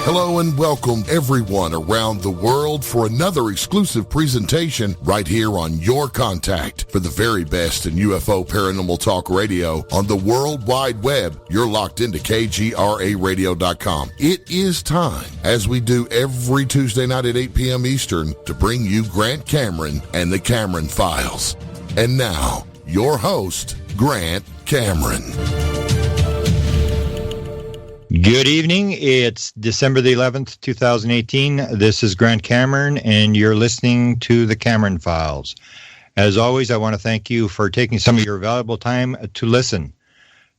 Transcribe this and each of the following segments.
Hello and welcome everyone around the world for another exclusive presentation right here on Your Contact. For the very best in UFO Paranormal Talk Radio on the World Wide Web, you're locked into KGRAradio.com. It is time, as we do every Tuesday night at 8 p.m. Eastern, to bring you Grant Cameron and the Cameron Files. And now, your host, Grant Cameron. Good evening. It's December the 11th, 2018. This is Grant Cameron, and you're listening to the Cameron Files. As always, I want to thank you for taking some of your valuable time to listen.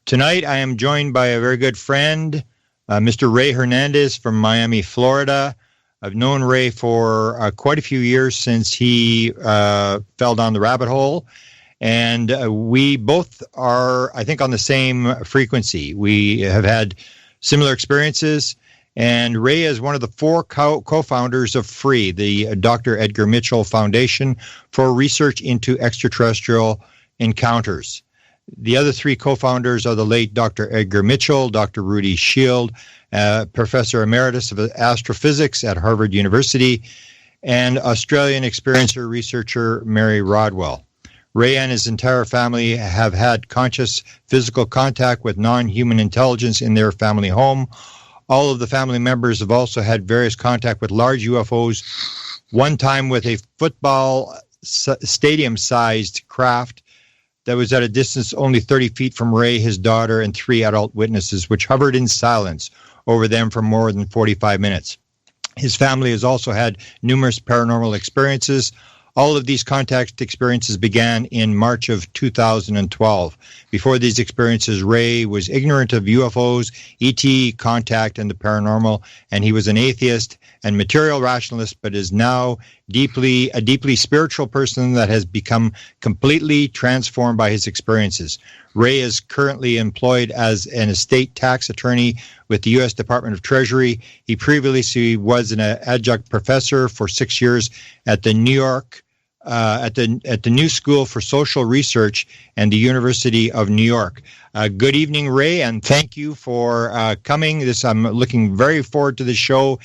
Tonight, I am joined by a very good friend, Mr. Ray Hernandez from Miami, Florida. I've known Ray for quite a few years since he fell down the rabbit hole, and we both are, I think, on the same frequency. We have had similar experiences, and Ray is one of the four co-founders of FREE, the Dr. Edgar Mitchell Foundation for Research into Extraterrestrial Encounters. The other three co-founders are the late Dr. Edgar Mitchell, Dr. Rudy Shield, Professor Emeritus of Astrophysics at Harvard University, and Australian experiencer researcher Mary Rodwell. Ray and his entire family have had conscious physical contact with non-human intelligence in their family home. All of the family members have also had various contact with large UFOs, one time with a football stadium-sized craft that was at a distance only 30 feet from Ray, his daughter, and three adult witnesses, which hovered in silence over them for more than 45 minutes. His family has also had numerous paranormal experiences. All of these contact experiences began in March of 2012. Before these experiences, Ray was ignorant of UFOs, ET, contact, and the paranormal, and he was an atheist and material rationalist, but is now a deeply spiritual person that has become completely transformed by his experiences. Ray is currently employed as an estate tax attorney with the U.S. Department of Treasury. He previously was an adjunct professor for 6 years at the at the New School for Social Research and the University of New York. Good evening, Ray, and thank you for coming. I'm looking very forward to the show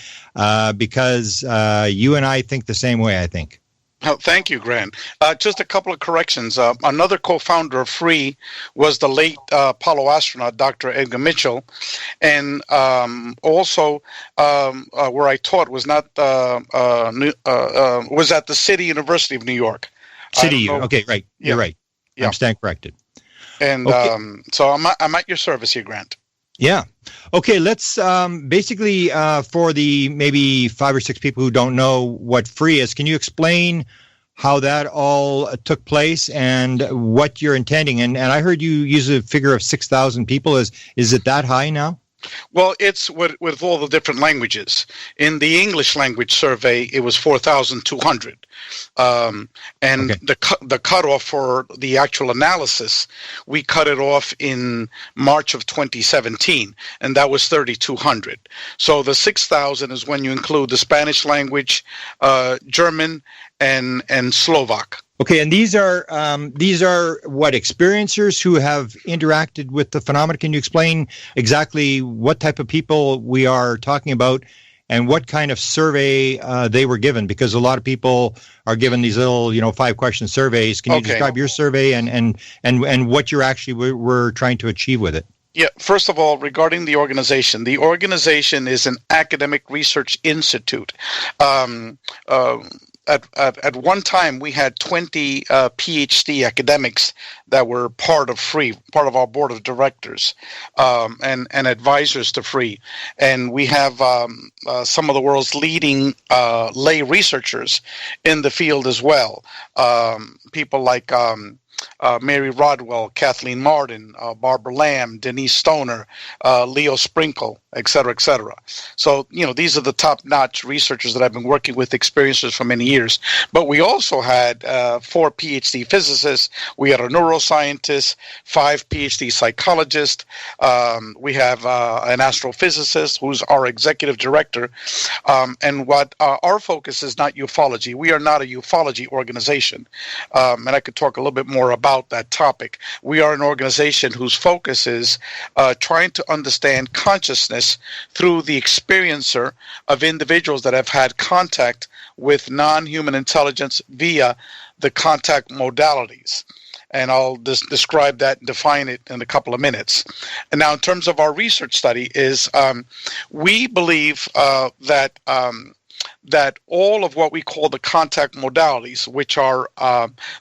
because you and I think the same way, I think. Oh, thank you, Grant. Just a couple of corrections. Another co-founder of FREE was the late Apollo astronaut, Dr. Edgar Mitchell. And also where I taught was not was at the City University of New York. Okay, right. Yeah. You're right. Yeah. I'm stand corrected. And okay. So I'm at your service here, Grant. Yeah. Okay, let's basically, for the maybe 5 or 6 people who don't know what FREE is, can you explain how that all took place and what you're intending? And I heard you use a figure of 6,000 people. Is it that high now? Well, it's with all the different languages. In the English language survey, it was 4,200. And okay. The cutoff for the actual analysis, we cut it off in March of 2017, and that was 3,200. So the 6,000 is when you include the Spanish language, German, and Slovak. Okay, and these are what, experiencers who have interacted with the phenomena? Can you explain exactly what type of people we are talking about and what kind of survey they were given? Because a lot of people are given these little, 5-question surveys. Can you describe your survey and what you're actually were trying to achieve with it? Yeah, first of all, regarding the organization is an academic research institute. At one time, we had 20 PhD academics that were part of FREE, part of our board of directors, and advisors to FREE. And we have some of the world's leading lay researchers in the field as well. People like Mary Rodwell, Kathleen Martin, Barbara Lamb, Denise Stoner, Leo Sprinkle, et cetera, et cetera. So, these are the top-notch researchers that I've been working with, experiencers for many years. But we also had 4 PhD physicists. We had a neuroscientist, 5 PhD psychologists. We have an astrophysicist who's our executive director. And what our focus is not ufology. We are not a ufology organization. And I could talk a little bit more about that topic. We are an organization whose focus is trying to understand consciousness through the experiencer of individuals that have had contact with non-human intelligence via the contact modalities. And I'll just describe that and define it in a couple of minutes. And now, in terms of our research study, is we believe that all of what we call the contact modalities, which are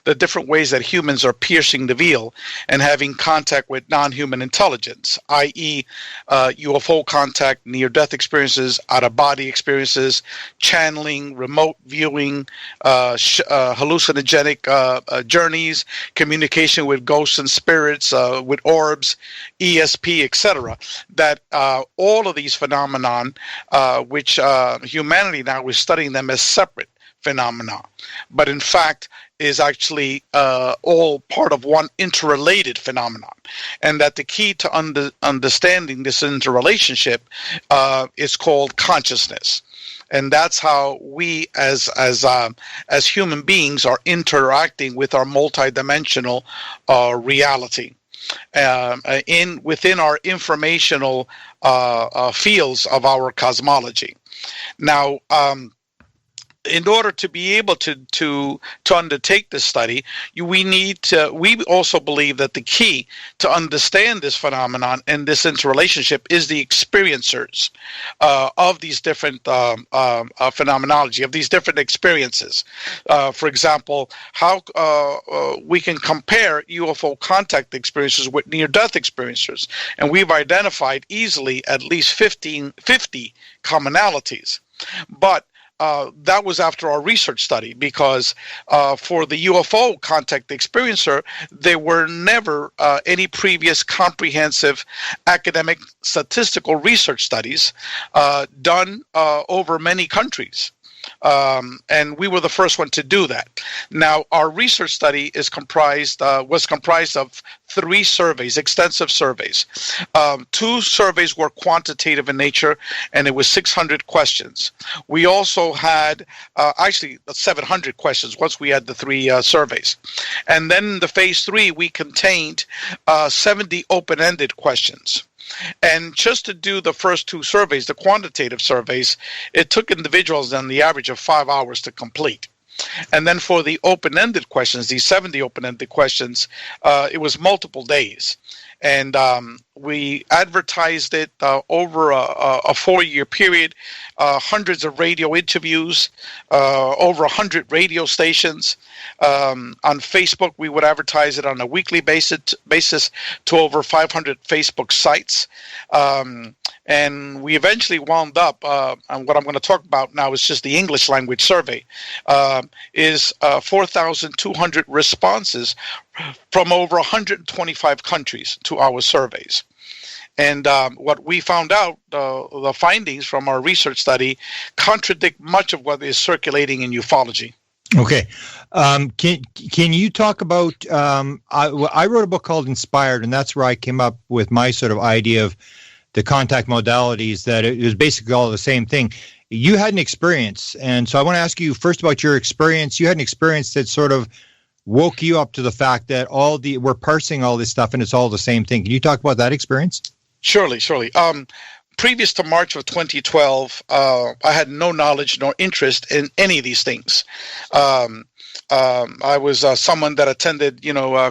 the different ways that humans are piercing the veil and having contact with non-human intelligence, i.e. UFO contact, near-death experiences, out-of-body experiences, channeling, remote viewing, hallucinogenic journeys, communication with ghosts and spirits, with orbs, ESP, etc., that all of these phenomenon, which humanity now is studying them as separate phenomena, but in fact is actually all part of one interrelated phenomenon, and that the key to understanding this interrelationship is called consciousness. And that's how we, as human beings, are interacting with our multidimensional reality within our informational fields of our cosmology. Now, in order to be able to undertake this study, we also believe that the key to understand this phenomenon and this interrelationship is the experiencers of these different phenomenology, of these different experiences. For example, how we can compare UFO contact experiences with near-death experiencers, and we've identified easily at least 50 commonalities. But that was after our research study, because for the UFO contact experiencer, there were never any previous comprehensive academic statistical research studies done over many countries. And we were the first one to do that. Now, our research study was comprised of 3 surveys, extensive surveys. 2 surveys were quantitative in nature, and it was 600 questions. We also had actually 700 questions once we had the 3 surveys. And then the phase 3, we contained 70 open-ended questions. And just to do the first 2 surveys, the quantitative surveys, it took individuals on the average of 5 hours to complete. And then for the open-ended questions, these 70 open-ended questions, it was multiple days. And we advertised it over a 4-year period, hundreds of radio interviews, over 100 radio stations. On Facebook, we would advertise it on a weekly basis to over 500 Facebook sites. And we eventually wound up, and what I'm going to talk about now is just the English language survey, is 4,200 responses from over 125 countries to our surveys. And what we found out, the findings from our research study contradict much of what is circulating in ufology. Okay. Can you talk about, I wrote a book called Inspired, and that's where I came up with my sort of idea of the contact modalities, that it was basically all the same thing. You had an experience, and so I want to ask you first about your experience. You had an experience that sort of woke you up to the fact that we're parsing all this stuff and it's all the same thing. Can you talk about that experience? Surely. Previous to March of 2012, I had no knowledge nor interest in any of these things. I was someone that attended,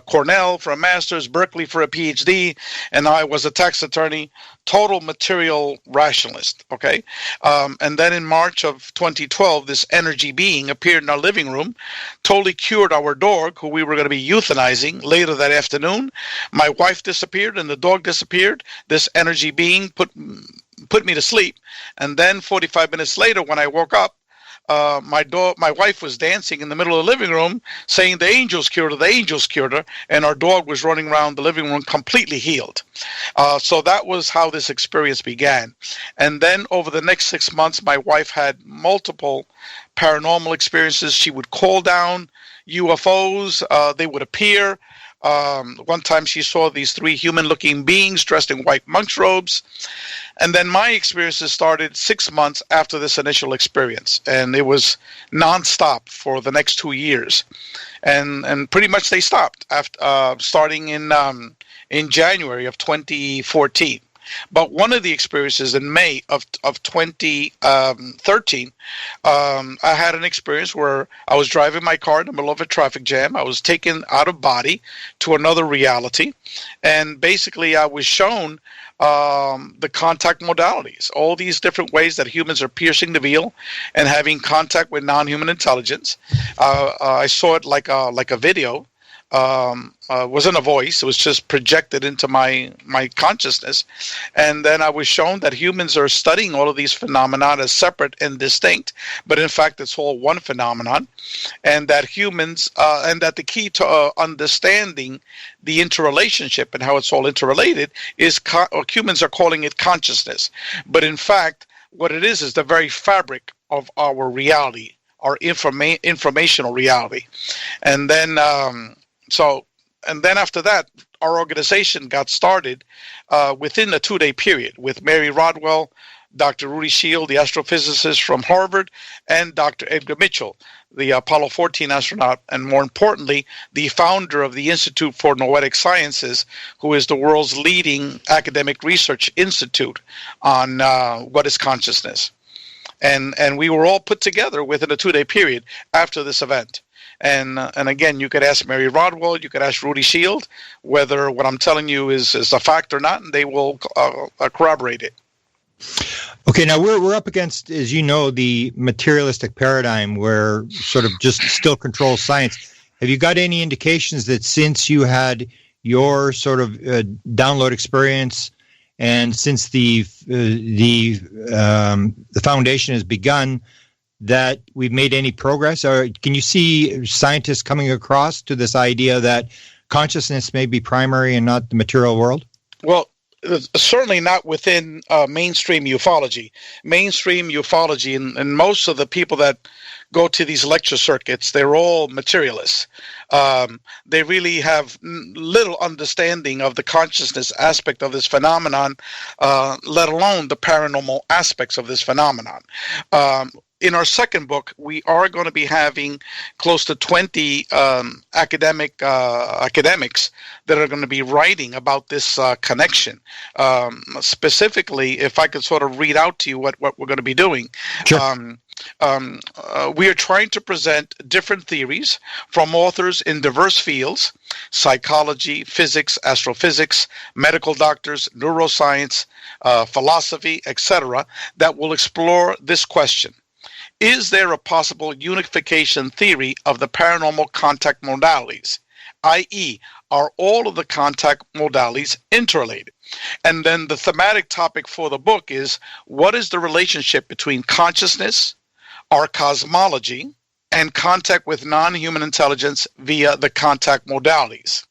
Cornell for a master's, Berkeley for a PhD, and I was a tax attorney, total material rationalist, okay? And then in March of 2012, this energy being appeared in our living room, totally cured our dog, who we were going to be euthanizing later that afternoon. My wife disappeared and the dog disappeared. This energy being put me to sleep. And then 45 minutes later, when I woke up, my wife was dancing in the middle of the living room, saying the angels cured her, and our dog was running around the living room completely healed. So that was how this experience began. And then over the next 6 months, my wife had multiple paranormal experiences. She would call down UFOs. They would appear. One time she saw these 3 human-looking beings dressed in white monk's robes. And then my experiences started 6 months after this initial experience, and it was nonstop for the next 2 years, and pretty much they stopped after starting in January of 2014. But one of the experiences in May of 2013, I had an experience where I was driving my car in the middle of a traffic jam. I was taken out of body to another reality, and basically I was shown the contact modalities, all these different ways that humans are piercing the veil and having contact with non-human intelligence. I saw it like a video. Wasn't a voice. It was just projected into my consciousness. And then I was shown that humans are studying all of these phenomena as separate and distinct, but in fact it's all one phenomenon, and that humans, and that the key to understanding the interrelationship and how it's all interrelated is, humans are calling it consciousness. But in fact, what it is the very fabric of our reality, our informational reality. And then, and then after that, our organization got started within a 2-day period with Mary Rodwell, Dr. Rudy Shield, the astrophysicist from Harvard, and Dr. Edgar Mitchell, the Apollo 14 astronaut, and more importantly, the founder of the Institute for Noetic Sciences, who is the world's leading academic research institute on what is consciousness. And we were all put together within a 2-day period after this event. And again, you could ask Mary Rodwell, you could ask Rudy Shield whether what I'm telling you is a fact or not, and they will corroborate it. Okay, now we're up against, as you know, the materialistic paradigm where sort of just still controls science. Have you got any indications that since you had your sort of download experience, and since the foundation has begun, that we've made any progress? Or can you see scientists coming across to this idea that consciousness may be primary and not the material world? Well, certainly not within mainstream ufology. Mainstream ufology, and most of the people that go to these lecture circuits, they're all materialists. They really have little understanding of the consciousness aspect of this phenomenon, let alone the paranormal aspects of this phenomenon. In our second book, we are going to be having close to 20 academics that are going to be writing about this connection. Specifically, if I could sort of read out to you what we're going to be doing. Sure. We are trying to present different theories from authors in diverse fields: psychology, physics, astrophysics, medical doctors, neuroscience, philosophy, etc., that will explore this question. Is there a possible unification theory of the paranormal contact modalities? i.e., are all of the contact modalities interrelated? And then the thematic topic for the book is, what is the relationship between consciousness, our cosmology, and contact with non-human intelligence via the contact modalities,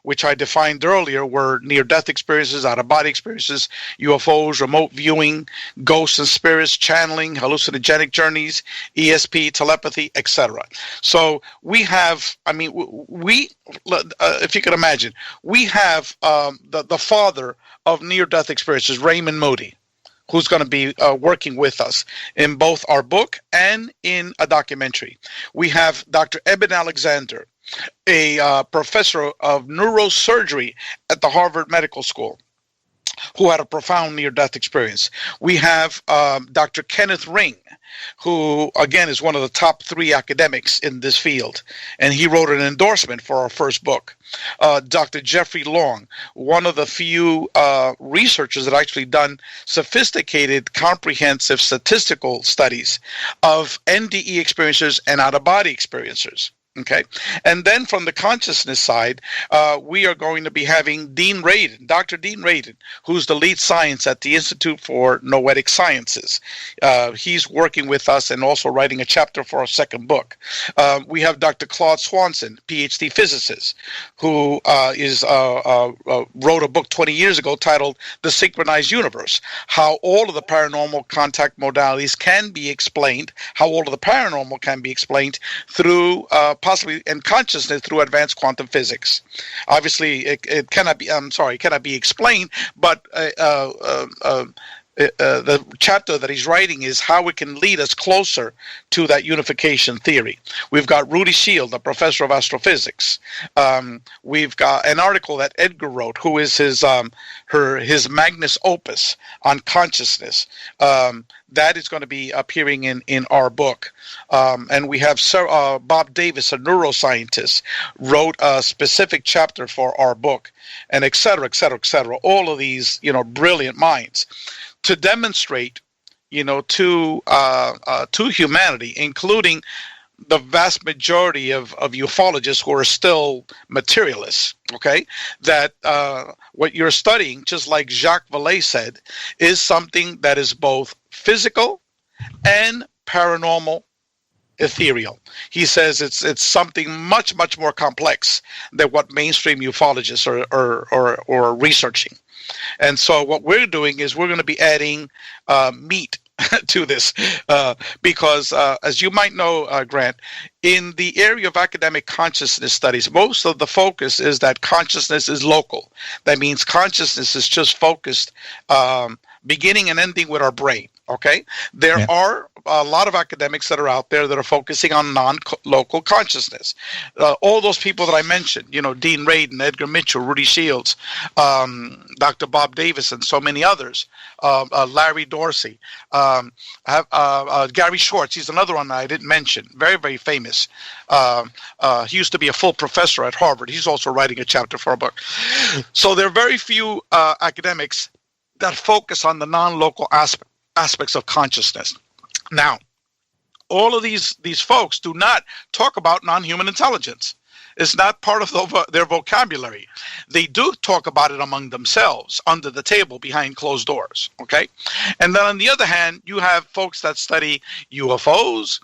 which I defined earlier were near-death experiences, out-of-body experiences, UFOs, remote viewing, ghosts and spirits, channeling, hallucinogenic journeys, ESP, telepathy, etc. So we have, if you can imagine, we have the father of near-death experiences, Raymond Moody, who's going to be working with us in both our book and in a documentary. We have Dr. Eben Alexander, a professor of neurosurgery at the Harvard Medical School, who had a profound near-death experience. We have Dr. Kenneth Ring, who, again, is one of the top 3 academics in this field, and he wrote an endorsement for our first book. Dr. Jeffrey Long, one of the few researchers that actually done sophisticated, comprehensive statistical studies of NDE experiencers and out-of-body experiencers. Okay, and then from the consciousness side, we are going to be having Dean Radin, Dr. Dean Radin, who's the lead science at the Institute for Noetic Sciences. He's working with us and also writing a chapter for our second book. We have Dr. Claude Swanson, PhD physicist, who wrote a book 20 years ago titled The Synchronized Universe, how all of the paranormal contact modalities can be explained, how all of the paranormal can be explained through possibly in consciousness through advanced quantum physics. Obviously, it cannot be. It cannot be explained. But the chapter that he's writing is how it can lead us closer to that unification theory. We've got Rudy Shield, a professor of astrophysics. We've got an article that Edgar wrote, who is his magnus opus on consciousness. That is going to be appearing in our book. And we have Sir Bob Davis, a neuroscientist, wrote a specific chapter for our book, and et cetera, et cetera, et cetera. All of these, brilliant minds to demonstrate, to humanity, including the vast majority of ufologists who are still materialists, okay, that what you're studying, just like Jacques Vallée said, is something that is both physical and paranormal, ethereal. He says it's something much, much more complex than what mainstream ufologists are researching. And so what we're doing is we're going to be adding meat to this because, as you might know, Grant, in the area of academic consciousness studies, most of the focus is that consciousness is local. That means consciousness is just focused, beginning and ending with our brain. Okay, there are a lot of academics that are out there that are focusing on non-local consciousness. All those people that I mentioned, Dean Radin, Edgar Mitchell, Rudy Shields, Dr. Bob Davis, and so many others, Larry Dorsey, Gary Schwartz, he's another one I didn't mention, very, very famous. He used to be a full professor at Harvard. He's also writing a chapter for a book. So there are very few academics that focus on the non-local aspects of consciousness. Now, all of these folks do not talk about non-human intelligence. It's not part of their vocabulary. They do talk about it among themselves, under the table, behind closed doors, okay? And then on the other hand, you have folks that study UFOs,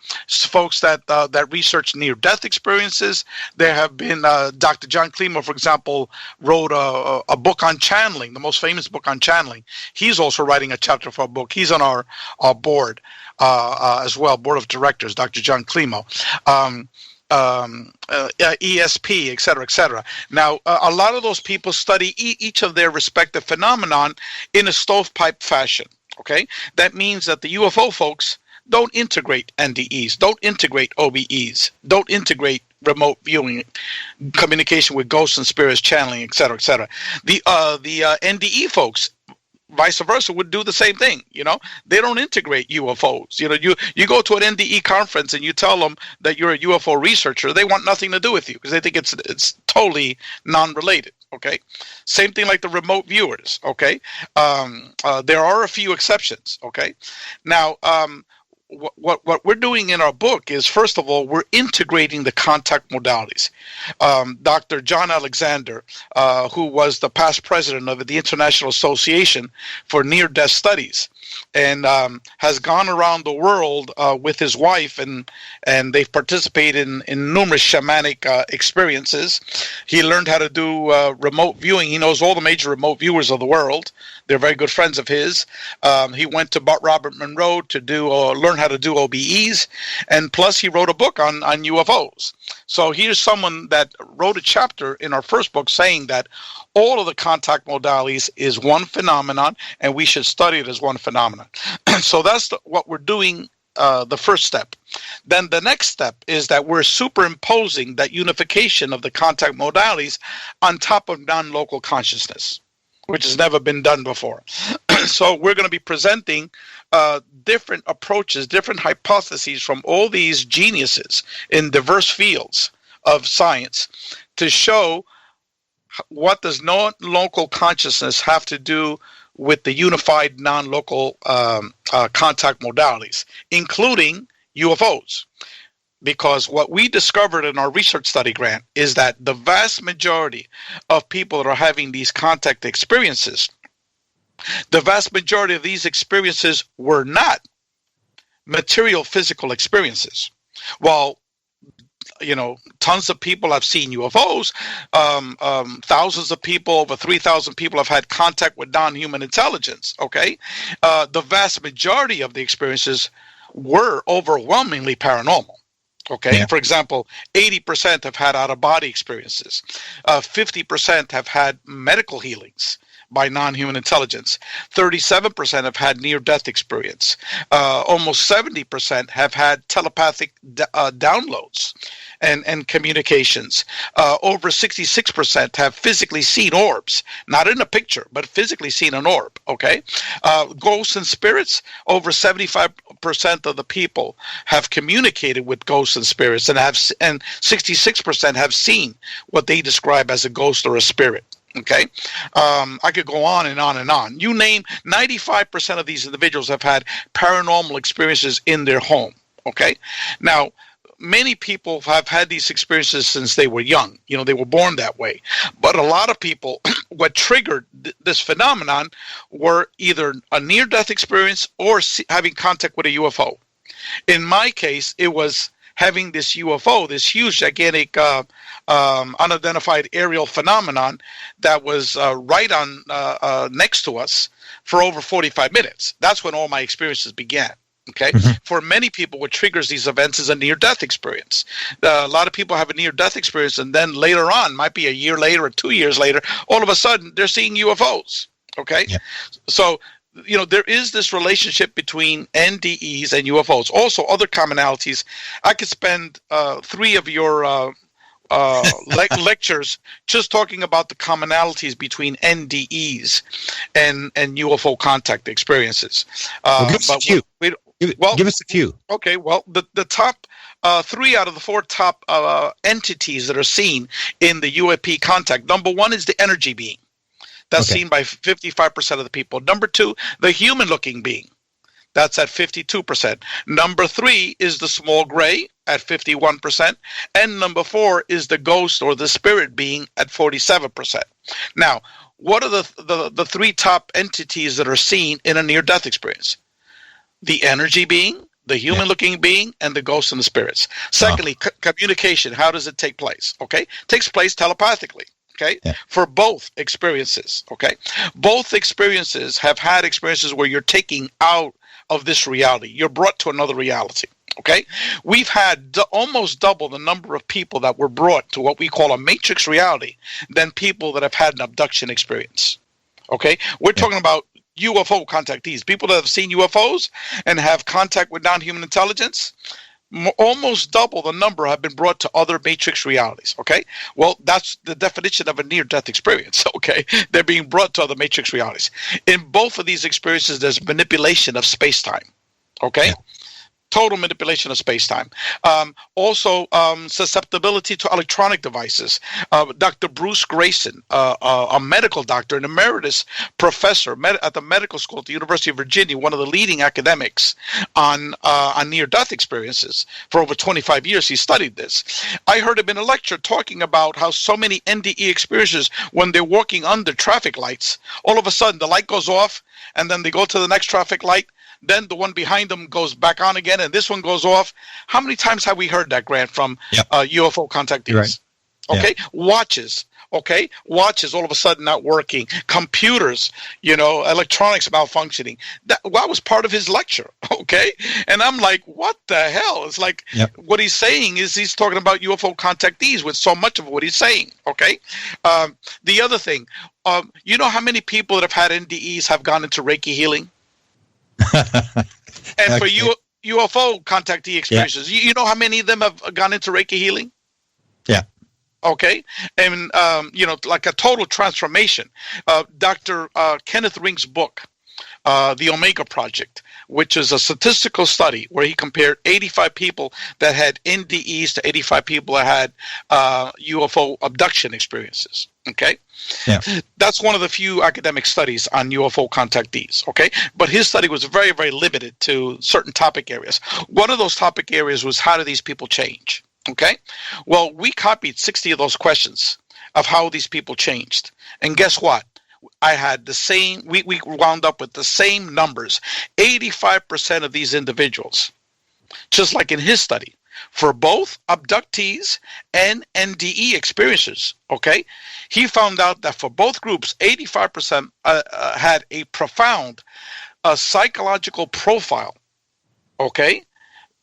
folks that research near-death experiences. There have been, Dr. John Klimo, for example, wrote a book on channeling, the most famous book on channeling. He's also writing a chapter for a book. He's on our board as well, board of directors, Dr. John Klimo. ESP, et cetera, et cetera. Now, a lot of those people study each of their respective phenomenon in a stovepipe fashion, okay? That means that the UFO folks don't integrate NDEs, don't integrate OBEs, don't integrate remote viewing, communication with ghosts and spirits, channeling, et cetera, et cetera. The NDE folks, vice versa, would do the same thing. They don't integrate UFOs. You go to an NDE conference and you tell them that you're a UFO researcher, they want nothing to do with you because they think it's totally non-related. Okay, same thing like the remote viewers. Okay, there are a few exceptions. Okay, now what we're doing in our book is, first of all, we're integrating the contact modalities. Dr. John Alexander, who was the past president of the International Association for Near-Death Studies, and has gone around the world with his wife, and they've participated in numerous shamanic experiences. He learned how to do remote viewing. He knows all the major remote viewers of the world. They're very good friends of his. He went to Robert Monroe to learn how to do OBEs, and plus he wrote a book on UFOs. So here's someone that wrote a chapter in our first book saying that all of the contact modalities is one phenomenon, and we should study it as one phenomenon. So that's what we're doing, the first step. Then the next step is that we're superimposing that unification of the contact modalities on top of non-local consciousness, which has never been done before. So we're going to be presenting different approaches, different hypotheses from all these geniuses in diverse fields of science to show what does non-local consciousness have to do with the unified non-local contact modalities, including UFOs. Because what we discovered in our research study, Grant, is that the vast majority of people that are having these contact experiences, the vast majority of these experiences were not material physical experiences. While tons of people have seen UFOs, thousands of people, over 3,000 people have had contact with non-human intelligence, okay? The vast majority of the experiences were overwhelmingly paranormal. Okay, for example, 80% have had out-of-body experiences. 50% have had medical healings by non-human intelligence. 37% have had near-death experience. Almost 70% have had telepathic downloads and communications. Over 66% have physically seen orbs, not in a picture, but physically seen an orb. Okay, ghosts and spirits. Over 75% of the people have communicated with ghosts and spirits, and 66% have seen what they describe as a ghost or a spirit. Okay, I could go on and on and on. You name 95% of these individuals have had paranormal experiences in their home. Okay, now many people have had these experiences since they were young. You know, they were born that way. But a lot of people, what triggered this phenomenon were either a near-death experience or having contact with a UFO. In my case, it was having this UFO, this huge, gigantic, unidentified aerial phenomenon that was right on next to us for over 45 minutes. That's when all my experiences began. Okay. Mm-hmm. For many people, what triggers these events is a near-death experience. A lot of people have a near-death experience, and then later on, might be a year later or 2 years later, all of a sudden they're seeing UFOs. Okay. Yeah. So, you know, there is this relationship between NDEs and UFOs. Also, other commonalities. I could spend 3 of your lectures just talking about the commonalities between NDEs and UFO contact experiences. Give us a few. Okay, well, the top 3 out of the 4 top entities that are seen in the UAP contact. Number 1 is the energy being. That's seen by 55% of the people. Number 2, the human-looking being. That's at 52%. Number 3 is the small gray at 51%. And number 4 is the ghost or the spirit being at 47%. Now, what are the 3 top entities that are seen in a near-death experience? The energy being, the human-looking being, and the ghosts and the spirits. Secondly, communication. How does it take place? Okay, takes place telepathically. Okay, for both experiences. Okay, both experiences have had experiences where you're taking out of this reality. You're brought to another reality. Okay, we've had almost double the number of people that were brought to what we call a matrix reality than people that have had an abduction experience. Okay, we're talking about UFO contactees, people that have seen UFOs and have contact with non-human intelligence. Almost double the number have been brought to other matrix realities. Okay, well, that's the definition of a near-death experience. Okay, they're being brought to other matrix realities. In both of these experiences, there's manipulation of space-time. Okay. Total manipulation of space-time. Also, susceptibility to electronic devices. Dr. Bruce Grayson, a medical doctor, an emeritus professor at the medical school at the University of Virginia, one of the leading academics on near-death experiences. For over 25 years, he studied this. I heard him in a lecture talking about how so many NDE experiences, when they're walking under traffic lights, all of a sudden the light goes off, and then they go to the next traffic light. Then the one behind them goes back on again, and this one goes off. How many times have we heard that, Grant, from UFO contactees? Right. Okay, watches. Okay, watches all of a sudden not working. Computers, electronics malfunctioning. That was part of his lecture. Okay, and I'm like, what the hell? It's like what he's saying is he's talking about UFO contactees with so much of what he's saying. Okay, the other thing, you know how many people that have had NDEs have gone into Reiki healing? And for UFO contactee experiences, you know how many of them have gone into Reiki healing? Yeah. Okay. And, like a total transformation. Dr. Kenneth Ring's book, The Omega Project, which is a statistical study where he compared 85 people that had NDEs to 85 people that had UFO abduction experiences. Okay? Yeah. That's one of the few academic studies on UFO contactees. Okay? But his study was very, very limited to certain topic areas. One of those topic areas was, how do these people change? Okay? Well, we copied 60 of those questions of how these people changed. And guess what? I had the same, we wound up with the same numbers. 85% of these individuals, just like in his study, for both abductees and NDE experiences, okay, he found out that for both groups, 85% had a profound psychological profile, okay,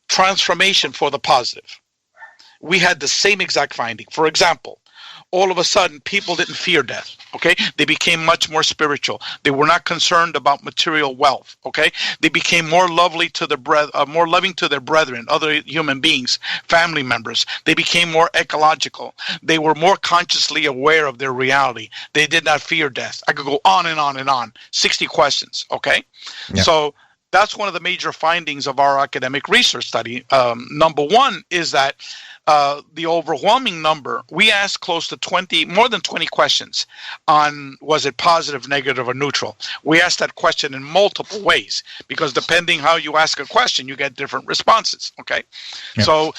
transformation for the positive. we had the same exact finding. For example, all of a sudden, people didn't fear death, okay? They became much more spiritual. They were not concerned about material wealth, okay? They became more lovely to their more loving to their brethren, other human beings, family members. They became more ecological. They were more consciously aware of their reality. They did not fear death. I could go on and on and on. 60 questions, okay? Yeah. So that's one of the major findings of our academic research study. Number one is that the overwhelming number, we asked close to more than 20 questions on was it positive, negative, or neutral. We asked that question in multiple ways because depending how you ask a question, you get different responses, okay? Yeah. So,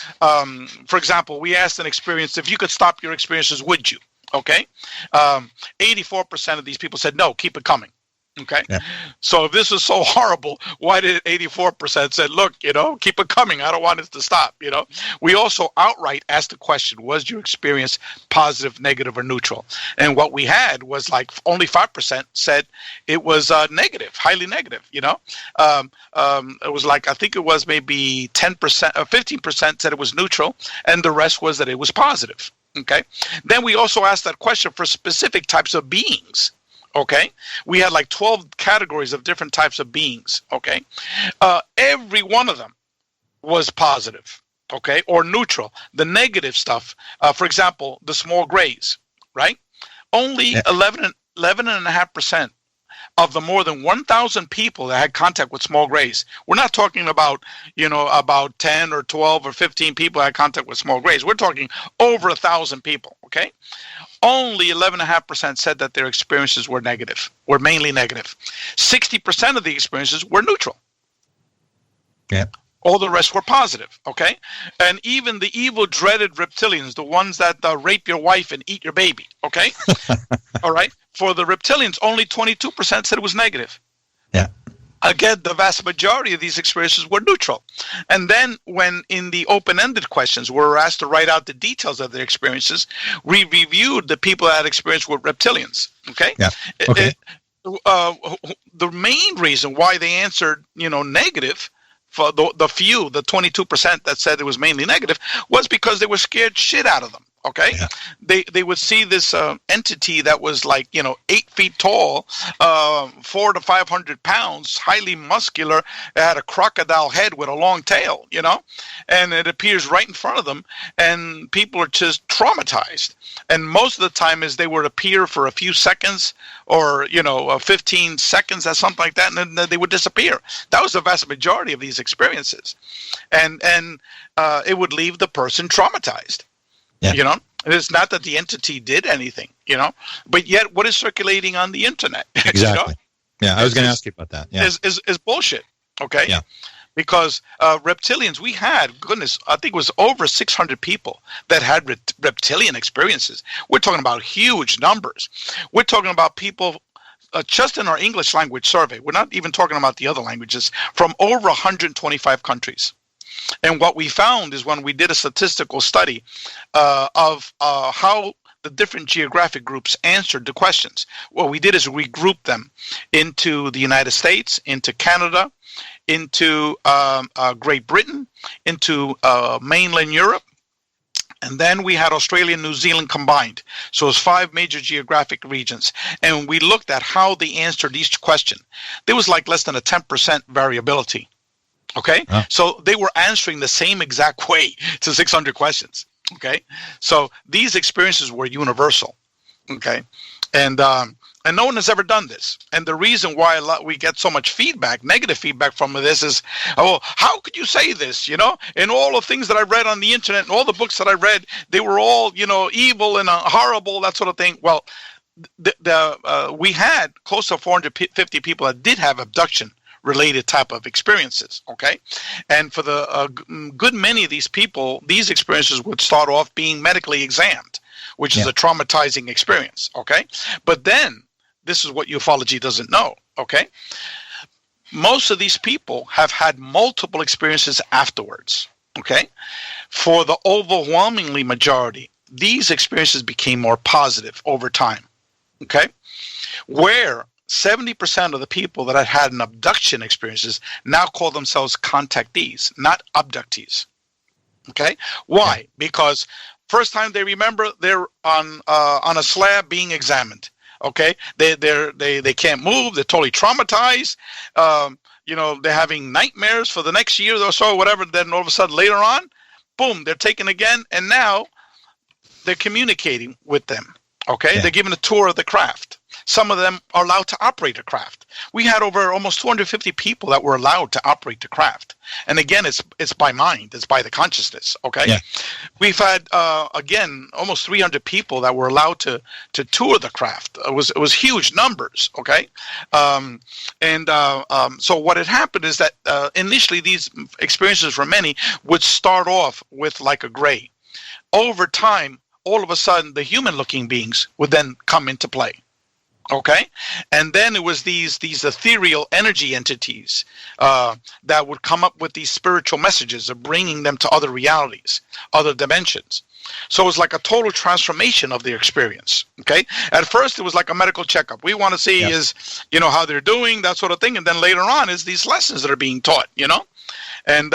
for example, we asked an experience, if you could stop your experiences, would you? Okay? 84% of these people said, no, keep it coming. Okay, yeah. So if this is so horrible, why did 84% say, look, keep it coming. I don't want it to stop, We also outright asked the question, was your experience positive, negative, or neutral? And what we had was like only 5% said it was negative, highly negative, It was like, I think it was maybe 10% or 15% said it was neutral, and the rest was that it was positive. Okay, then we also asked that question for specific types of beings. Okay, we had like 12 categories of different types of beings. Okay, every one of them was positive, okay, or neutral. The negative stuff, for example, the small grays, right? Only 11.5% of the more than 1,000 people that had contact with small grays. We're not talking about, about 10 or 12 or 15 people that had contact with small grays. We're talking over 1,000 people, okay? Only 11.5% said that their experiences were negative, were mainly negative. 60% of the experiences were neutral. Yeah. All the rest were positive, okay? And even the evil, dreaded reptilians, the ones that rape your wife and eat your baby, okay? All right? For the reptilians, only 22% said it was negative. Yeah. Again, the vast majority of these experiences were neutral. And then when in the open-ended questions we were asked to write out the details of their experiences, we reviewed the people that had experience with reptilians, okay? Yeah. Okay. The main reason why they answered, negative, for the few, the 22% that said it was mainly negative, was because they were scared shit out of them. Okay, yeah. They would see this entity that was like 8 feet tall, 400 to 500 pounds, highly muscular. It had a crocodile head with a long tail, and it appears right in front of them, and people are just traumatized. And most of the time is they would appear for a few seconds, or 15 seconds or something like that, and then they would disappear. That was the vast majority of these experiences, and it would leave the person traumatized. Yeah. It's not that the entity did anything, but yet what is circulating on the internet? Exactly. Yeah, I was going to ask you about that. Yeah. Is bullshit. Okay. Yeah. Because reptilians, we had, I think it was over 600 people that had reptilian experiences. We're talking about huge numbers. We're talking about people just in our English language survey. We're not even talking about the other languages, from over 125 countries. And what we found is when we did a statistical study of how the different geographic groups answered the questions, what we did is we grouped them into the United States, into Canada, into Great Britain, into mainland Europe, and then we had Australia and New Zealand combined. So it's 5 major geographic regions. And we looked at how they answered each question. There was like less than a 10% variability. Okay, so they were answering the same exact way to 600 questions. Okay, so these experiences were universal. Okay, and no one has ever done this. And the reason why we get so much feedback, negative feedback from this, is, oh, how could you say this? And all the things that I read on the internet and all the books that I read, they were all evil and horrible, that sort of thing. Well, we had close to 450 people that did have abduction related type of experiences, okay? And for the good many of these people, these experiences would start off being medically examined, which is a traumatizing experience, okay? But then, this is what ufology doesn't know, okay? Most of these people have had multiple experiences afterwards, okay? For the overwhelmingly majority, these experiences became more positive over time, okay? Where 70% of the people that had had an abduction experiences now call themselves contactees, not abductees. Okay, why? Because first time they remember, they're on a slab being examined. Okay, they can't move. They're totally traumatized. They're having nightmares for the next year or so, or whatever. Then all of a sudden, later on, boom, they're taken again, and now they're communicating with them. Okay, they're given a tour of the craft. Some of them are allowed to operate a craft. We had over almost 250 people that were allowed to operate the craft. And again, it's by mind. It's by the consciousness. Okay. Yeah. We've had, again, almost 300 people that were allowed to tour the craft. It was huge numbers. Okay. So what had happened is that initially these experiences for many would start off with like a gray. Over time, all of a sudden, the human-looking beings would then come into play. Okay, and then it was these ethereal energy entities that would come up with these spiritual messages of bringing them to other realities, other dimensions. So it was like a total transformation of their experience. Okay, at first it was like a medical checkup. We want to see is how they're doing, that sort of thing, and then later on is these lessons that are being taught. And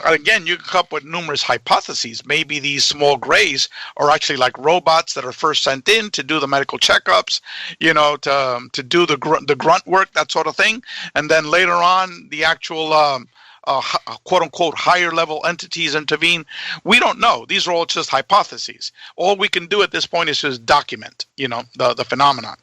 again, you can come up with numerous hypotheses. Maybe these small grays are actually like robots that are first sent in to do the medical checkups, to do the grunt work, that sort of thing. And then later on, the actual quote-unquote higher-level entities intervene. We don't know. These are all just hypotheses. All we can do at this point is just document, the phenomenon.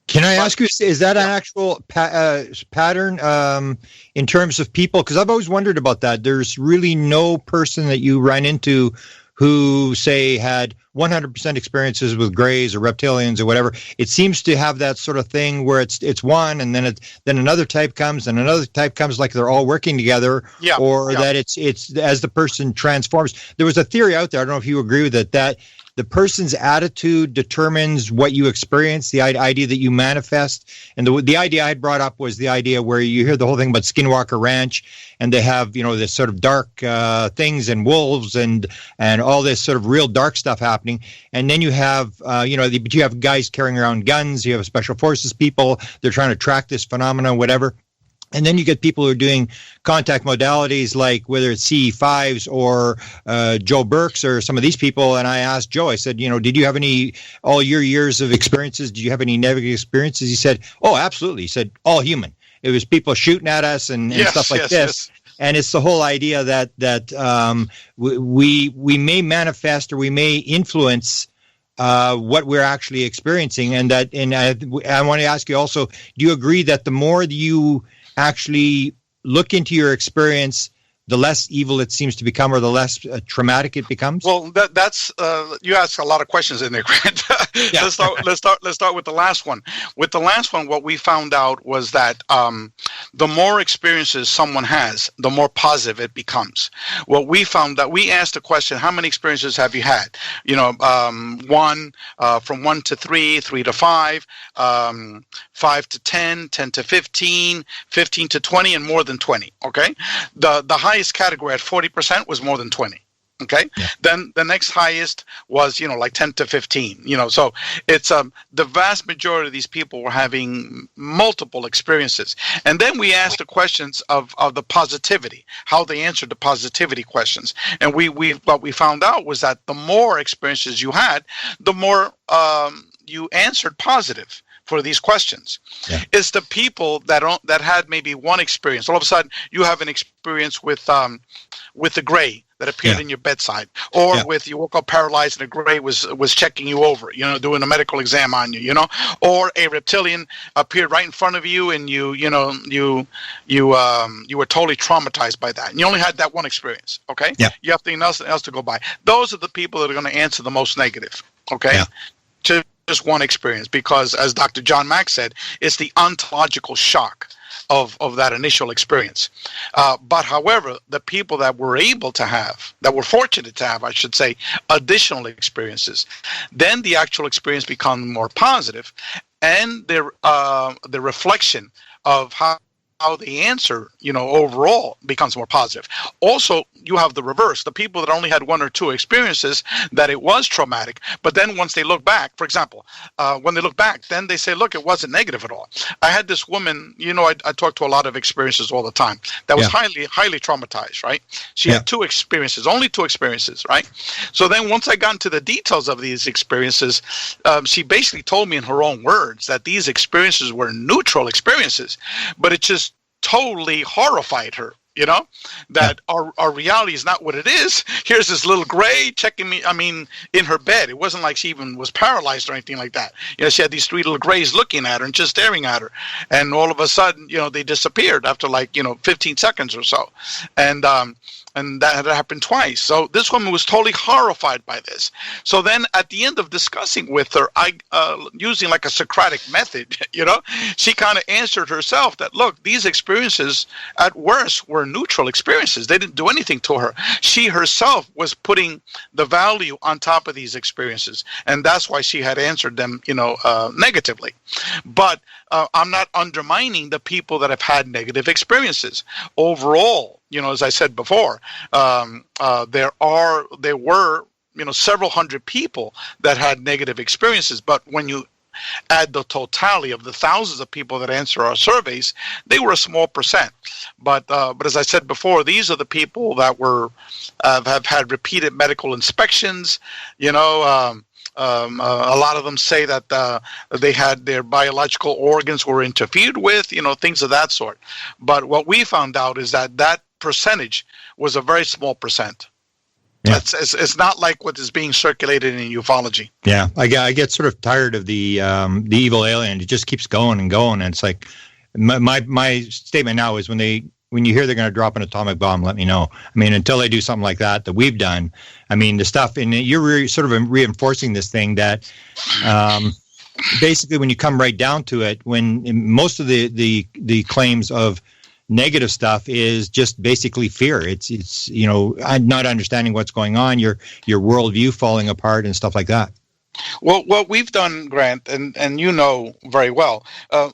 Can I ask you, is that an actual pattern in terms of people? Because I've always wondered about that. There's really no person that you run into who, say, had 100% experiences with grays or reptilians or whatever. It seems to have that sort of thing where it's one, and then another type comes, and another type comes, like they're all working together, that it's as the person transforms. There was a theory out there. I don't know if you agree with it, that the person's attitude determines what you experience, the idea that you manifest. And the idea I had brought up was the idea where you hear the whole thing about Skinwalker Ranch, and they have, this sort of dark things and wolves and all this sort of real dark stuff happening. And then you have, but you have guys carrying around guns, you have special forces people, they're trying to track this phenomenon, whatever. And then you get people who are doing contact modalities, like whether it's CE5s or Joe Burks or some of these people. And I asked Joe, I said, did you have all your years of experiences, did you have any negative experiences? He said, oh, absolutely. He said, all human. It was people shooting at us and stuff like this. Yes. And it's the whole idea that we may manifest or we may influence what we're actually experiencing. And I want to ask you also, do you agree that the more you actually look into your experience, the less evil it seems to become, or the less traumatic it becomes? Well, that's you ask a lot of questions in there, Grant. Let's start with the last one. With the last one, what we found out was that the more experiences someone has, the more positive it becomes. What we found that we asked the question, how many experiences have you had? One, from 1 to 3, 3 to 5, 5 to 10, 10 to 15, 15 to 20, and more than 20. Okay, the highest category at 40% was more than 20. Okay. Yeah. Then the next highest was, like 10 to 15, so it's, the vast majority of these people were having multiple experiences. And then we asked the questions of the positivity, how they answered the positivity questions. And what we found out was that the more experiences you had, the more, you answered positive for these questions. Yeah. It's the people that had maybe one experience. All of a sudden, you have an experience with the gray that appeared in your bedside, or with you woke up paralyzed and a gray was checking you over, doing a medical exam on you, or a reptilian appeared right in front of you, and you were totally traumatized by that, and you only had that one experience. Okay, you have nothing else to go by. Those are the people that are going to answer the most negative. Okay, to just one experience, because as Dr. John Mack said, it's the ontological shock of that initial experience. But however, the people that were fortunate to have, I should say, additional experiences, then the actual experience becomes more positive, and the reflection of how they answer, overall becomes more positive. Also, you have the reverse. The people that only had one or two experiences that it was traumatic, but then once they look back, for example, when they look back, then they say, look, it wasn't negative at all. I had this woman, I talk to a lot of experiences all the time that was highly, highly traumatized, right? She had two experiences, only two experiences, right? So then once I got into the details of these experiences, she basically told me in her own words that these experiences were neutral experiences, but it just totally horrified her, that our reality is not what it is. Here's this little gray checking me, in her bed. It wasn't like she even was paralyzed or anything like that. She had these three little grays looking at her and just staring at her. And all of a sudden, they disappeared after 15 seconds or so. And that had happened twice. So this woman was totally horrified by this. So then at the end of discussing with her, I using like a Socratic method, she kind of answered herself that, look, these experiences at worst were neutral experiences. They didn't do anything to her. She herself was putting the value on top of these experiences. And that's why she had answered them, negatively. But I'm not undermining the people that have had negative experiences. Overall, as I said before, there were several hundred people that had negative experiences. But when you add the totality of the thousands of people that answer our surveys, they were a small percent. But as I said before, these are the people that have had repeated medical inspections. A lot of them say that they had their biological organs were interfered with, things of that sort. But what we found out is that percentage was a very small percent. Yeah. It's not like what is being circulated in ufology. Yeah, I get sort of tired of the evil alien. It just keeps going and going, and it's like my statement now is when you hear they're going to drop an atomic bomb, let me know. Until they do something like that we've done. The stuff, and you're sort of reinforcing this thing that basically when you come right down to it, when most of the claims of negative stuff is just basically fear. It's not understanding what's going on, your worldview falling apart and stuff like that. Well, what we've done, Grant, and very well,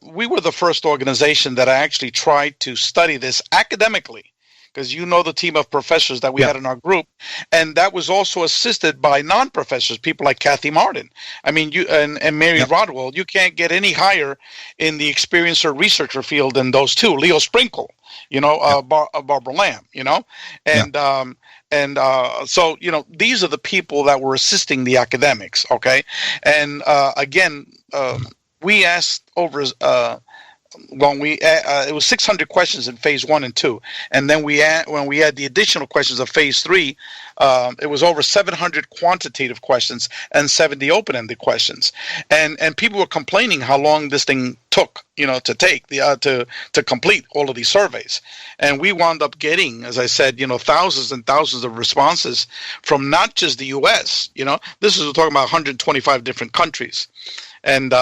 we were the first organization that actually tried to study this academically, because the team of professors that we had in our group, and that was also assisted by non-professors, people like Kathy Martin. And Mary Rodwell. You can't get any higher in the experiencer researcher field than those two. Leo Sprinkle, Barbara Lamb, so, these are the people that were assisting the academics, okay? And again, we asked over it was 600 questions in phase 1 and 2, and then when we had the additional questions of phase 3, it was over 700 quantitative questions and 70 open-ended questions, and people were complaining how long this thing took, to take to complete all of these surveys. And we wound up getting, as I said, thousands and thousands of responses from not just the U.S. This is, we're talking about 125 different countries, and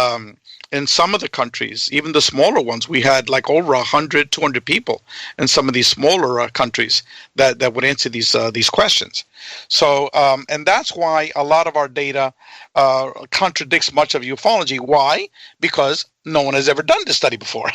in some of the countries, even the smaller ones, we had like over 100, 200 people in some of these smaller countries that would answer these questions. So, and that's why a lot of our data contradicts much of ufology. Why? Because no one has ever done this study before.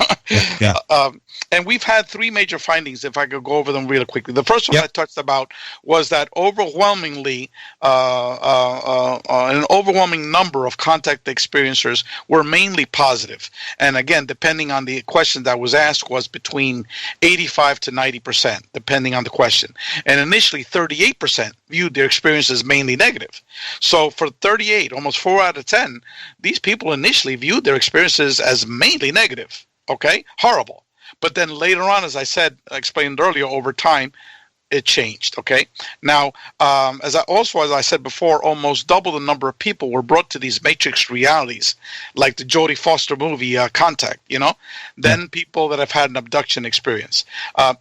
And we've had three major findings, if I could go over them really quickly. The first one I touched about was that overwhelmingly, an overwhelming number of contact experiencers were mainly positive. And again, depending on the question that was asked, was between 85 to 90%, depending on the question. And initially, 38% viewed their experiences mainly negative. So for 38, almost 4 out of 10, these people initially viewed their experiences as mainly negative. Okay? Horrible. But then later on, as I explained earlier, over time, it changed. Okay. Now, as I said before, almost double the number of people were brought to these matrix realities, like the Jodie Foster movie, Contact, than people that have had an abduction experience.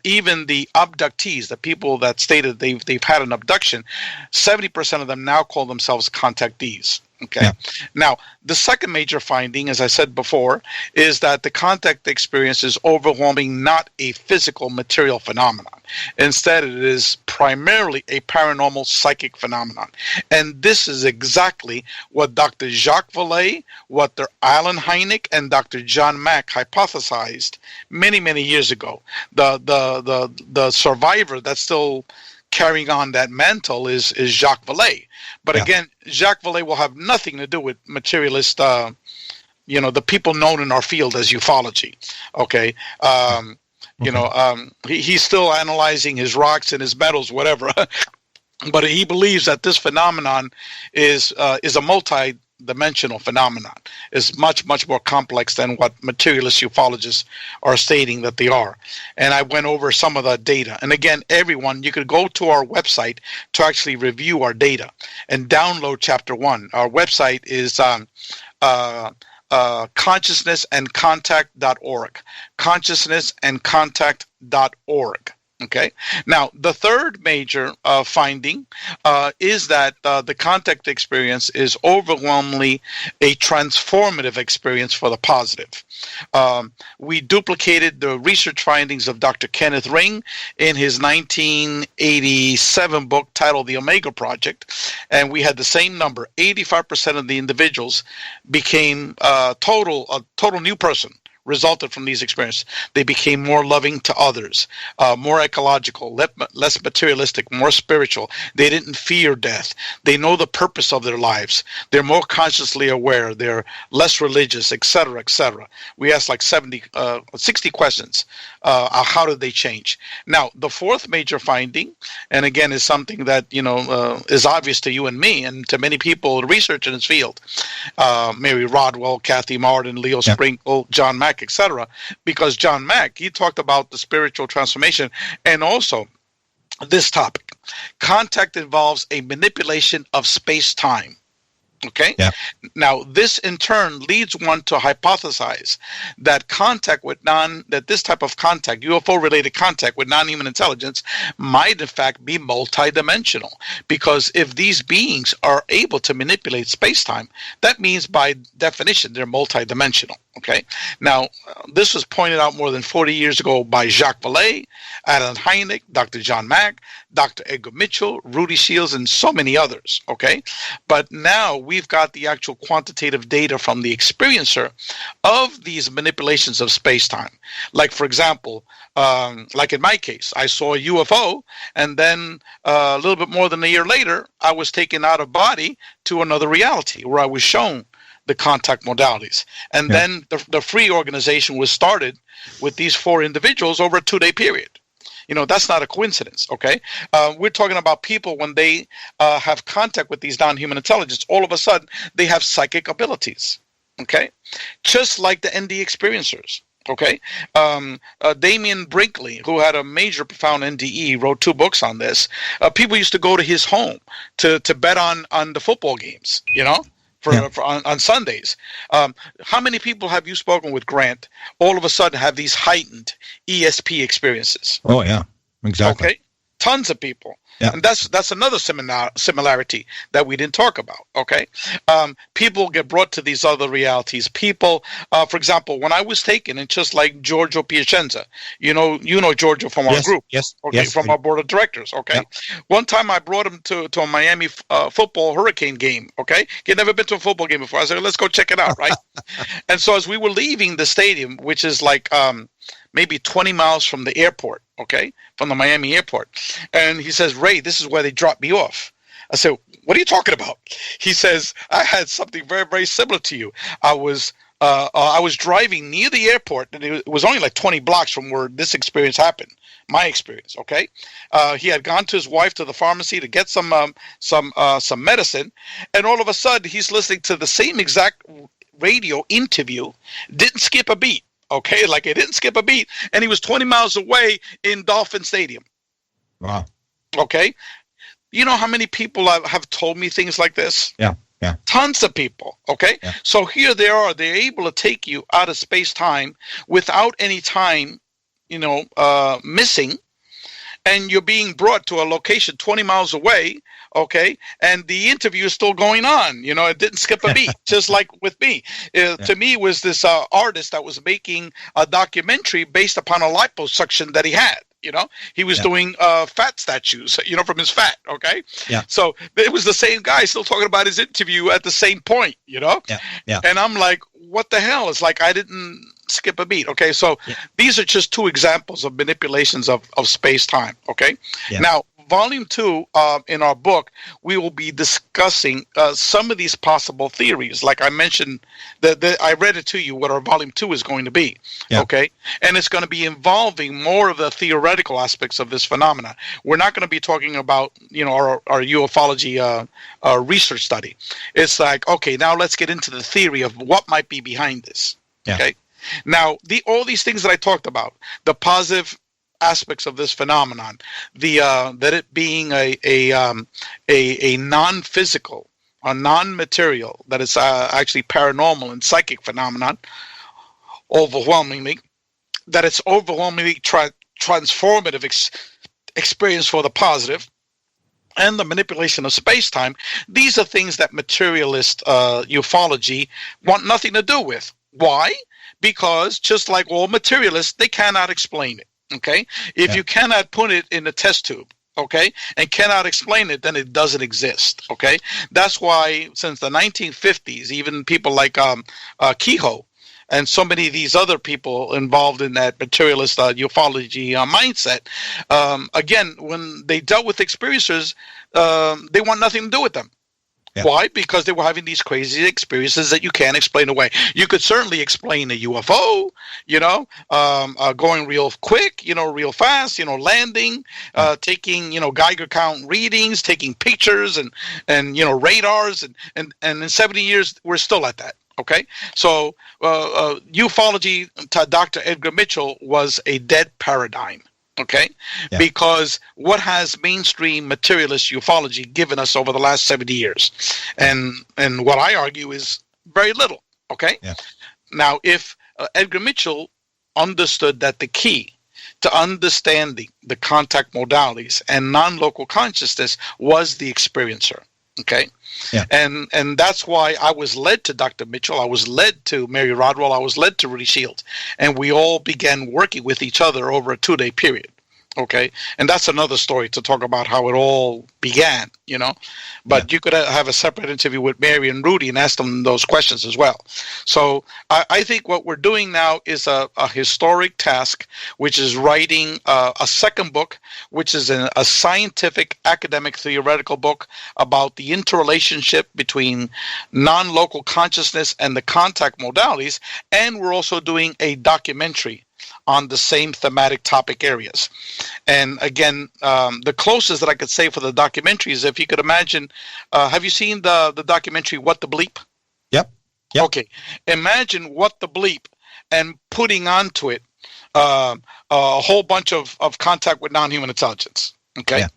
Even the abductees, the people that stated they've had an abduction, 70% of them now call themselves contactees. Okay. Yeah. Now, the second major finding, as I said before, is that the contact experience is overwhelming not a physical material phenomenon. Instead, it is primarily a paranormal psychic phenomenon. And this is exactly what Dr. Jacques Vallée, what Dr. Alan Hynek, and Dr. John Mack hypothesized many, many years ago. The survivor that's still carrying on that mantle is Jacques Vallée. But again, Jacques Vallée will have nothing to do with materialist, the people known in our field as ufology. Okay. He's still analyzing his rocks and his metals, whatever. But he believes that this phenomenon is a multi-dimensional phenomenon. Is much, much more complex than what materialist ufologists are stating that they are. And I went over some of the data. And again, everyone, you could go to our website to actually review our data and download Chapter 1. Our website is consciousnessandcontact.org. Consciousnessandcontact.org. Okay. Now, the third major finding is that the contact experience is overwhelmingly a transformative experience for the positive. We duplicated the research findings of Dr. Kenneth Ring in his 1987 book titled The Omega Project, and we had the same number. 85% of the individuals became a total new person. Resulted from these experiences. They became more loving to others, more ecological, less materialistic, more spiritual. They didn't fear death. They know the purpose of their lives. They're more consciously aware. They're less religious, etc., etc. We asked like 60 questions. How did they change? Now, the fourth major finding, and again is something that is obvious to you and me, and to many people research in this field, Mary Rodwell, Kathy Martin, Leo Sprinkle, John Mack, etc. Because John Mack, he talked about the spiritual transformation and also this topic. Contact involves a manipulation of space-time. Okay. Yeah. Now, this in turn leads one to hypothesize that that this type of contact, UFO-related contact with non-human intelligence, might in fact be multidimensional. Because if these beings are able to manipulate space-time, that means by definition they're multidimensional. Okay. Now, this was pointed out more than 40 years ago by Jacques Vallée, Alan Hynek, Dr. John Mack, Dr. Edgar Mitchell, Rudy Shields, and so many others. Okay. But now we've got the actual quantitative data from the experiencer of these manipulations of space-time. Like, for example, like in my case, I saw a UFO, and then a little bit more than a year later, I was taken out of body to another reality where I was shown the contact modalities. And then the free organization was started with these 4 individuals over a 2-day period. That's not a coincidence, okay? We're talking about people when they have contact with these non-human intelligence, all of a sudden they have psychic abilities, okay? Just like the ND experiencers, okay? Damian Brinkley, who had a major, profound NDE, wrote 2 books on this. People used to go to his home to bet on the football games, on Sundays. How many people have you spoken with, Grant, all of a sudden have these heightened ESP experiences? Oh, yeah, exactly. Okay, tons of people. Yeah. And that's another similarity that we didn't talk about, okay? People get brought to these other realities. People, for example, when I was taken, and just like Giorgio Piacenza, you know Giorgio from our group, from our board of directors, okay? Yeah. One time I brought him to a Miami football Hurricane game, okay? He'd never been to a football game before. I said, let's go check it out, right? And so as we were leaving the stadium, which is like maybe 20 miles from the airport, okay, from the Miami airport. And he says, Ray, this is where they dropped me off. I said, what are you talking about? He says, I had something very, very similar to you. I was driving near the airport, and it was only like 20 blocks from where this experience happened, my experience, okay? He had gone to his wife to the pharmacy to get some medicine, and all of a sudden, he's listening to the same exact radio interview, didn't skip a beat. Okay, like it didn't skip a beat, and he was 20 miles away in Dolphin Stadium. Wow. Okay, you know how many people have told me things like this? Yeah. Tons of people. Okay, so here they are. They're able to take you out of space-time without any time, missing, and you're being brought to a location 20 miles away, okay, and the interview is still going on. It didn't skip a beat, just like with me. To me, it was this artist that was making a documentary based upon a liposuction that he had. He was doing fat statues, from his fat, okay? Yeah. So it was the same guy still talking about his interview at the same point, Yeah. And I'm like, what the hell? It's like I didn't skip a beat, okay? So these are just two examples of manipulations of space-time, okay? Yeah. Now, Volume 2, in our book, we will be discussing some of these possible theories. Like I mentioned, I read it to you, what our Volume 2 is going to be, okay? And it's going to be involving more of the theoretical aspects of this phenomena. We're not going to be talking about, our ufology research study. It's like, okay, now let's get into the theory of what might be behind this, okay? Now, all these things that I talked about, the positive aspects of this phenomenon, that it being a non-physical, a non-material, that is actually paranormal and psychic phenomenon, overwhelmingly, that it's overwhelmingly transformative experience for the positive, and the manipulation of space-time. These are things that materialist ufology want nothing to do with. Why? Because just like all materialists, they cannot explain it. Okay, if you cannot put it in a test tube, okay, and cannot explain it, then it doesn't exist. Okay, that's why since the 1950s, even people like Kehoe and so many of these other people involved in that materialist ufology mindset, again, when they dealt with experiencers, they want nothing to do with them. Yeah. Why? Because they were having these crazy experiences that you can't explain away. You could certainly explain a UFO, going real quick, real fast, landing, taking, Geiger count readings, taking pictures and radars. And in 70 years, we're still at that. Okay. So ufology to Dr. Edgar Mitchell was a dead paradigm. Okay, because what has mainstream materialist ufology given us over the last 70 years? And what I argue is very little. Okay, now if Edgar Mitchell understood that the key to understanding the contact modalities and non-local consciousness was the experiencer. Okay, and that's why I was led to Dr. Mitchell. I was led to Mary Rodwell. I was led to Rudy Shields, and we all began working with each other over a 2-day period. Okay, and that's another story to talk about how it all began, but you could have a separate interview with Mary and Rudy and ask them those questions as well. So I think what we're doing now is a historic task, which is writing a second book, which is a scientific, academic, theoretical book about the interrelationship between non-local consciousness and the contact modalities, and we're also doing a documentary on the same thematic topic areas. And again, the closest that I could say for the documentary is, if you could imagine, have you seen the documentary What the Bleep? Yep. Okay. Imagine What the Bleep and putting onto it a whole bunch of contact with non-human intelligence. Okay. Yeah.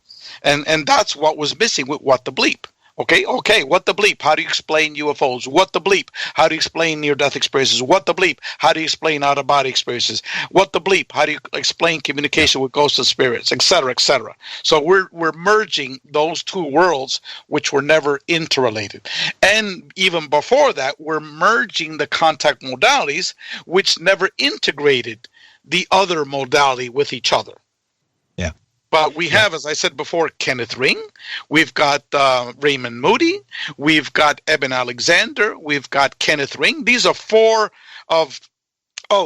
And that's what was missing with What the Bleep. Okay, what the bleep? How do you explain UFOs? What the bleep? How do you explain near-death experiences? What the bleep? How do you explain out-of-body experiences? What the bleep? How do you explain communication with ghosts and spirits, et cetera, et cetera? So we're merging those two worlds, which were never interrelated. And even before that, we're merging the contact modalities, which never integrated the other modality with each other. Yeah. But we have, as I said before, Kenneth Ring. We've got Raymond Moody. We've got Eben Alexander. We've got Kenneth Ring. These are four of,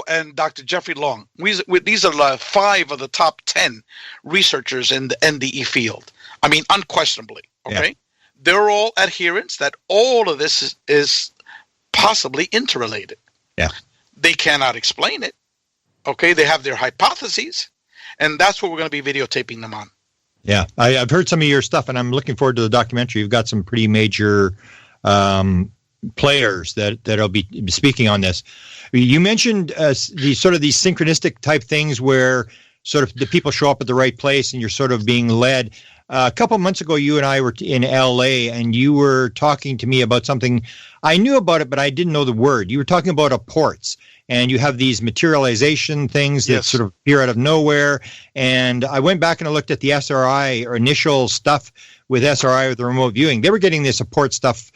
and Dr. Jeffrey Long. These are 5 of the top 10 researchers in the NDE field. I mean, unquestionably. Okay, yeah. They're all adherents that all of this is possibly interrelated. Yeah, they cannot explain it. Okay, they have their hypotheses. And that's what we're going to be videotaping them on. Yeah, I've heard some of your stuff, and I'm looking forward to the documentary. You've got some pretty major players that'll be speaking on this. You mentioned these synchronistic type things where sort of the people show up at the right place and you're sort of being led. A couple of months ago, you and I were in LA, and you were talking to me about something. I knew about it, but I didn't know the word. You were talking about Aports. and you have these materialization things that sort of appear out of nowhere. And I went back and I looked at the SRI or initial stuff with SRI with the remote viewing. They were getting this support stuff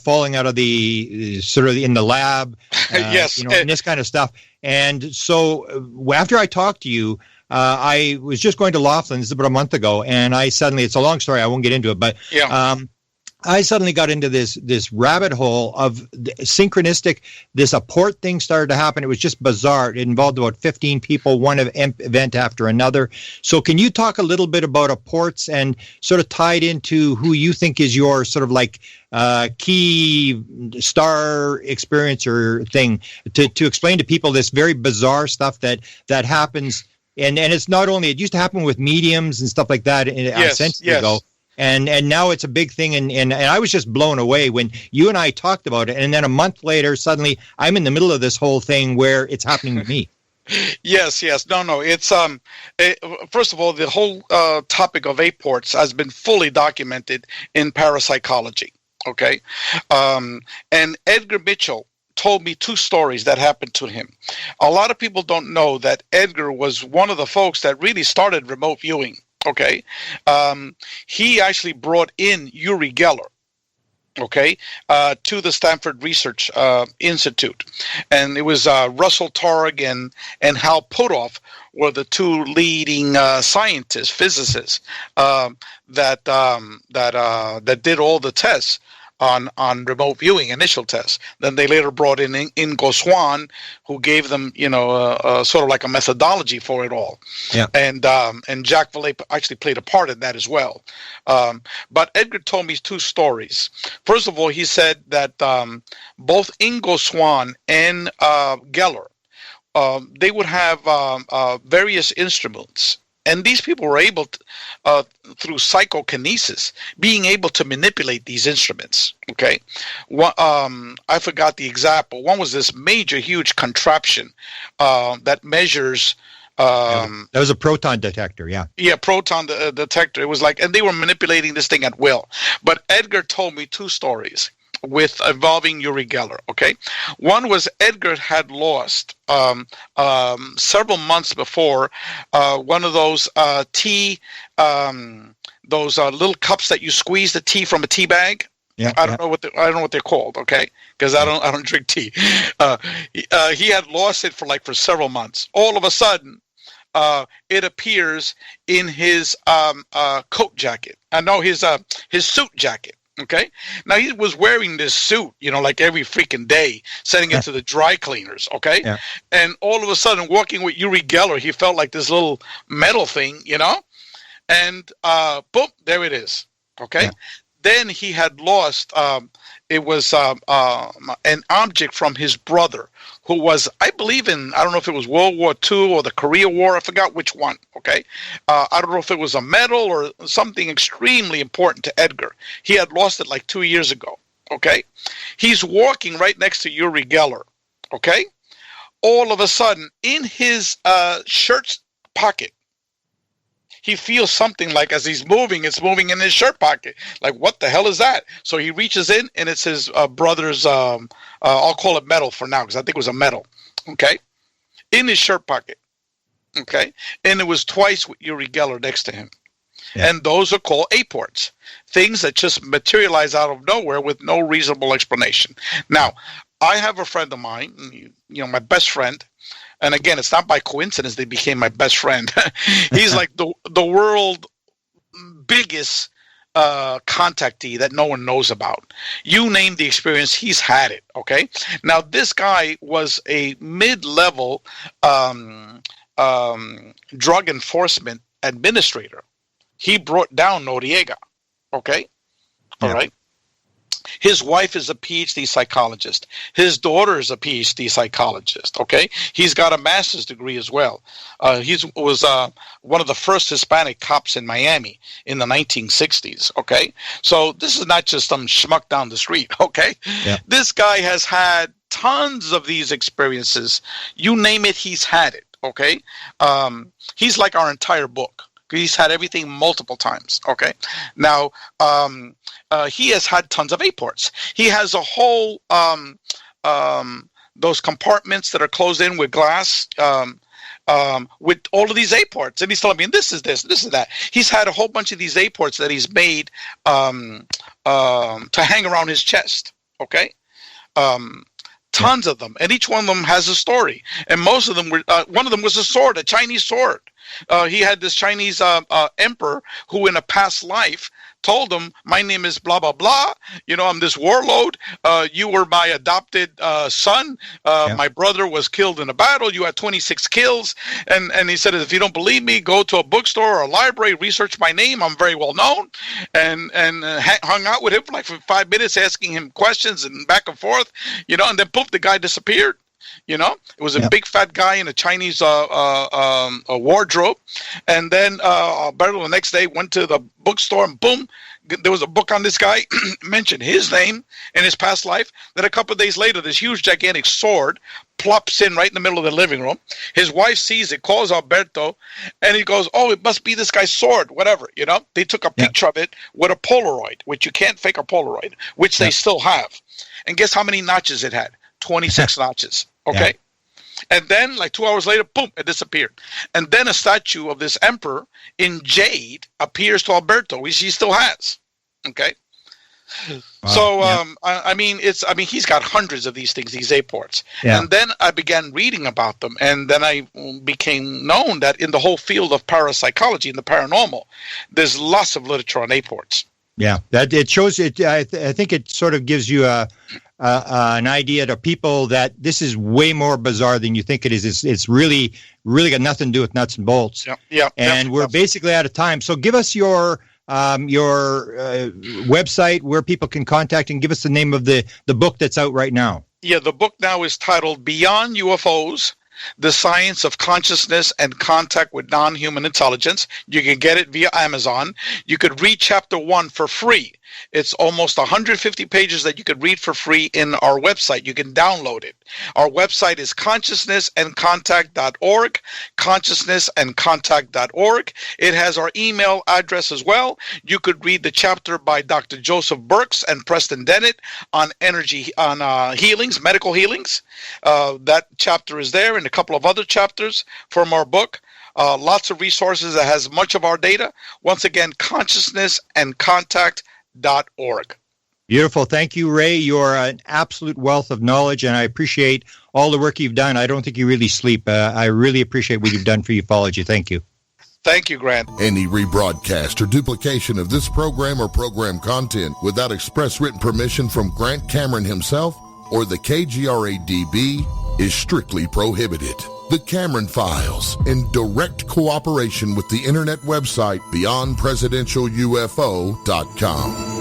falling out of the sort of in the lab, and this kind of stuff. And so after I talked to you, I was just going to Laughlin's about a month ago, and it's a long story, I won't get into it, but I suddenly got into this rabbit hole of synchronistic. This Aport thing started to happen. It was just bizarre. It involved about 15 people, one event after another. So can you talk a little bit about Aports and sort of tied into who you think is your sort of like key star experiencer thing to explain to people this very bizarre stuff that happens. And it's not only, it used to happen with mediums and stuff like that a century ago. And now it's a big thing, and I was just blown away when you and I talked about it, and then a month later, suddenly I'm in the middle of this whole thing where it's happening to me. Yes. No. It's first of all, the whole topic of Aports has been fully documented in parapsychology. Okay, and Edgar Mitchell told me two stories that happened to him. A lot of people don't know that Edgar was one of the folks that really started remote viewing. Okay, he actually brought in Uri Geller, to the Stanford Research Institute, and it was Russell Targ and Hal Puthoff were the two leading scientists, physicists that did all the tests on remote viewing, initial tests. Then they later brought in Ingo Swann, who gave them, sort of like a methodology for it all. Yeah. And Jacques Vallée actually played a part in that as well. But Edgar told me two stories. First of all, he said that both Ingo Swann and Geller, they would have various instruments. And these people were able to, through psychokinesis, being able to manipulate these instruments. Okay, I forgot the example. One was this major, huge contraption that measures. That was a proton detector. Yeah, proton detector. It was like, and they were manipulating this thing at will. But Edgar told me two stories involving Uri Geller. Okay, one was Edgar had lost several months before one of those those little cups that you squeeze the tea from a tea bag. Yeah, I don't know what they're called. Okay, because I don't drink tea. He had lost it for several months. All of a sudden, it appears in his coat jacket. I know his suit jacket. Okay. Now he was wearing this suit, like every freaking day, sending it to the dry cleaners. Okay. Yeah. And all of a sudden, walking with Uri Geller, he felt like this little metal thing, and boom, there it is. Okay. Yeah. Then he had lost. It was an object from his brother, who was, I believe I don't know if it was World War II or the Korea War. I forgot which one. Okay. I don't know if it was a medal or something extremely important to Edgar. He had lost it 2 years ago. Okay. He's walking right next to Uri Geller. Okay. All of a sudden, in his shirt pocket, he feels something as he's moving, it's moving in his shirt pocket. What the hell is that? So he reaches in, and it's his brother's, I'll call it metal for now, because I think it was a metal, okay, in his shirt pocket, okay? And it was twice with Uri Geller next to him. Yeah. And those are called Aports, things that just materialize out of nowhere with no reasonable explanation. Now, I have a friend of mine, my best friend, and again, it's not by coincidence they became my best friend. He's like the world biggest contactee that no one knows about. You name the experience, he's had it. Okay. Now this guy was a mid-level drug enforcement administrator. He brought down Noriega. Okay. All right. His wife is a PhD psychologist. His daughter is a PhD psychologist. Okay, he's got a master's degree as well. He was one of the first Hispanic cops in Miami in the 1960s. Okay, so this is not just some schmuck down the street. Okay, This guy has had tons of these experiences. You name it, he's had it. Okay, he's like our entire book. He's had everything multiple times. Okay. Now, he has had tons of Aports. He has a whole those compartments that are closed in with glass, with all of these Aports. And he's telling me, this is that. He's had a whole bunch of these Aports that he's made to hang around his chest. Okay? Tons of them. And each one of them has a story. And most of them were, one of them was a sword, a Chinese sword. He had this Chinese emperor who in a past life told him, my name is blah, blah, blah. You know, I'm this warlord. You were my adopted son. My brother was killed in a battle. You had 26 kills. And he said, if you don't believe me, go to a bookstore or a library, research my name. I'm very well known. And hung out with him for like 5 minutes, asking him questions and back and forth, you know, and then poof, the guy disappeared. You know, it was a big fat guy in a Chinese wardrobe. And then the next day went to the bookstore and boom, there was a book on this guy, mentioned his name in his past life. Then a couple of days later, this huge, gigantic sword plops in right in the middle of the living room. His wife sees it, calls Alberto, and he goes, oh, it must be this guy's sword, whatever, you know. They took a picture of it with a Polaroid, which you can't fake a Polaroid, which they still have. And guess how many notches it had? 26 notches. Okay. And then like 2 hours later, boom, it disappeared. And then a statue of this emperor in jade appears to Alberto, which he still has. Okay. Wow. So, I mean, he's got hundreds of these things, these Aports. Yeah. And then I began reading about them. And then I became known that in the whole field of parapsychology and the paranormal, there's lots of literature on Aports. Yeah, that it shows it. I think it sort of gives you an idea to people that this is way more bizarre than you think it is. It's really got nothing to do with nuts and bolts. Yeah. And we're basically out of time. So give us your website where people can contact, and give us the name of the book that's out right now. Yeah, the book now is titled Beyond UFOs: The Science of Consciousness and Contact with Non-Human Intelligence. You can get it via Amazon. You could read chapter 1 for free. It's almost 150 pages that you could read for free in our website. You can download it. Our website is consciousnessandcontact.org, consciousnessandcontact.org. It has our email address as well. You could read the chapter by Dr. Joseph Burks and Preston Dennett on energy, on healings, medical healings. That chapter is there, and a couple of other chapters from our book. Lots of resources that has much of our data. Once again, consciousnessandcontact.org. Beautiful. Thank you, Ray. You're an absolute wealth of knowledge, and I appreciate all the work you've done. I don't think you really sleep. I really appreciate what you've done for ufology. Thank you. Thank you, Grant. Any rebroadcast or duplication of this program or program content without express written permission from Grant Cameron himself or the KGRA-DB is strictly prohibited. The Cameron Files, in direct cooperation with the internet website BeyondPresidentialUFO.com.